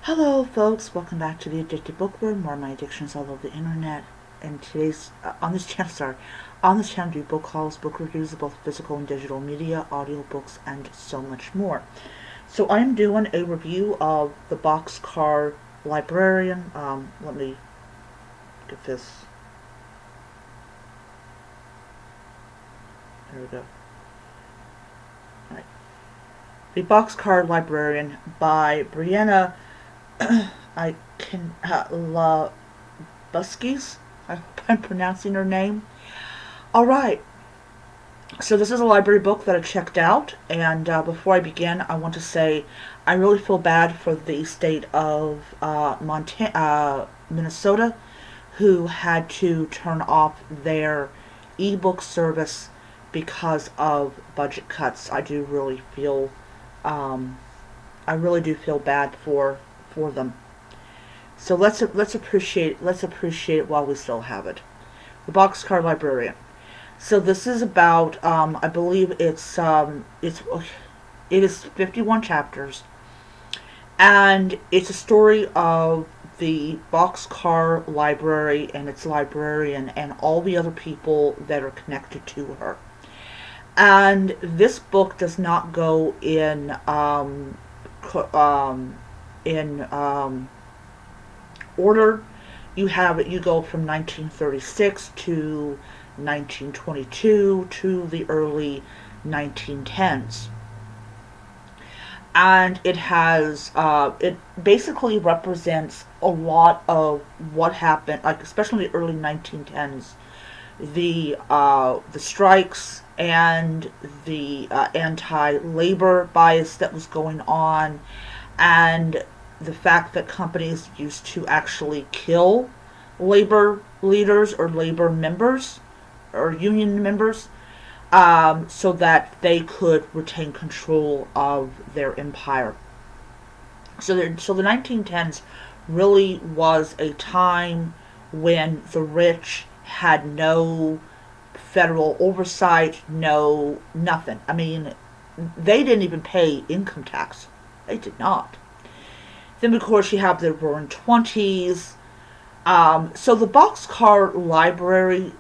Hello, folks. Welcome back to the Addicted Bookworm, where my addictions all over the internet. And today's on this channel, do book hauls, book reviews of both physical and digital media, audiobooks, and so much more. So I'm doing a review of the Boxcar Librarian. Let me get this. There we go. All right. The Boxcar Librarian by Brianna. I can La Buskies. I hope I'm pronouncing her name. All right. So this is a library book that I checked out, and before I begin, I want to say I really feel bad for the state of Minnesota, who had to turn off their ebook service because of budget cuts. I really do feel bad for them. So let's appreciate it while we still have it. The Boxcar Librarian. So this is about I believe it is 51 chapters, and it's a story of the Boxcar Library and its librarian and all the other people that are connected to her. And this book does not go in order. You go from 1936 to 1922 to the early 1910s, and it basically represents a lot of what happened, like especially in the early 1910s, the strikes and the anti-labor bias that was going on, and the fact that companies used to actually kill labor leaders or labor members or union members, so that they could retain control of their empire. So the 1910s really was a time when the rich had no federal oversight, no nothing. I mean, they didn't even pay income tax. They did not. Then, of course, you have the Roaring Twenties. So the Boxcar Library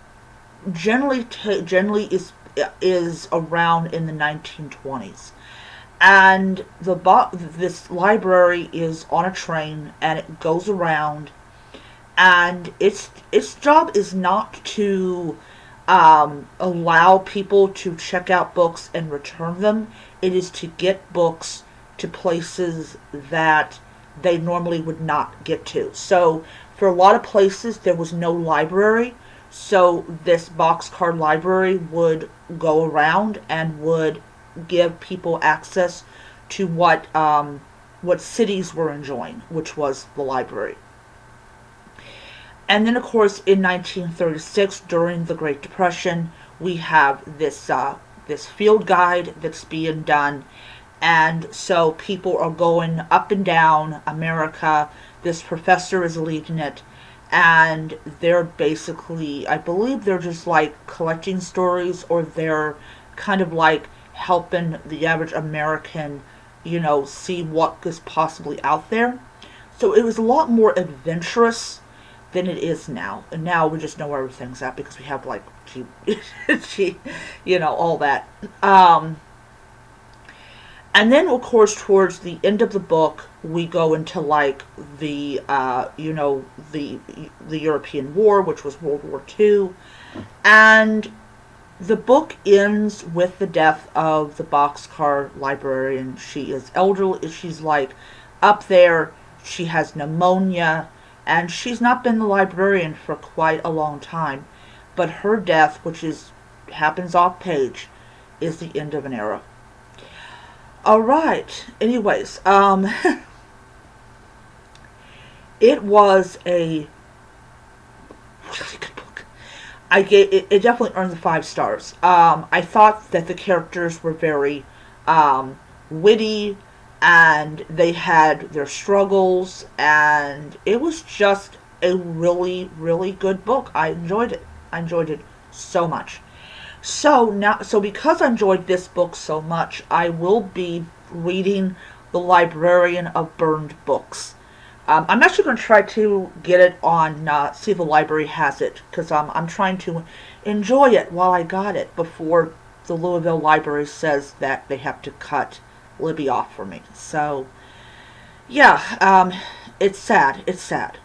generally is around in the 1920s, and this library is on a train and it goes around, and its job is not to allow people to check out books and return them. It is to get books to places that they normally would not get to. So for a lot of places there was no library, so this Boxcar Library would go around and would give people access to what cities were enjoying, which was the library. And then, of course, in 1936, during the Great Depression, we have this field guide that's being done, and so people are going up and down America. This professor is leading it, and they're basically, I believe they're just like collecting stories, or they're kind of like helping the average American, see what is possibly out there. So it was a lot more adventurous than it is now. And now we just know where everything's at because we have like all that. And then, of course, towards the end of the book, we go into like the European War, which was World War II, and the book ends with the death of the Boxcar Librarian. She is elderly. She's like up there. She has pneumonia, and she's not been the librarian for quite a long time. But her death, which happens off page, is the end of an era. All right. Anyways, it was a really good book. It definitely earned the 5 stars. I thought that the characters were very witty, and they had their struggles, and it was just a really, really good book. I enjoyed it. I enjoyed it so much. So because I enjoyed this book so much, I will be reading The Librarian of Burned Books. I'm actually going to try to get it on, see if the library has it, because I'm trying to enjoy it while I got it before the Louisville Library says that they have to cut Libby off for me. So, yeah, it's sad. It's sad.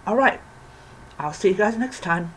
All right. I'll see you guys next time.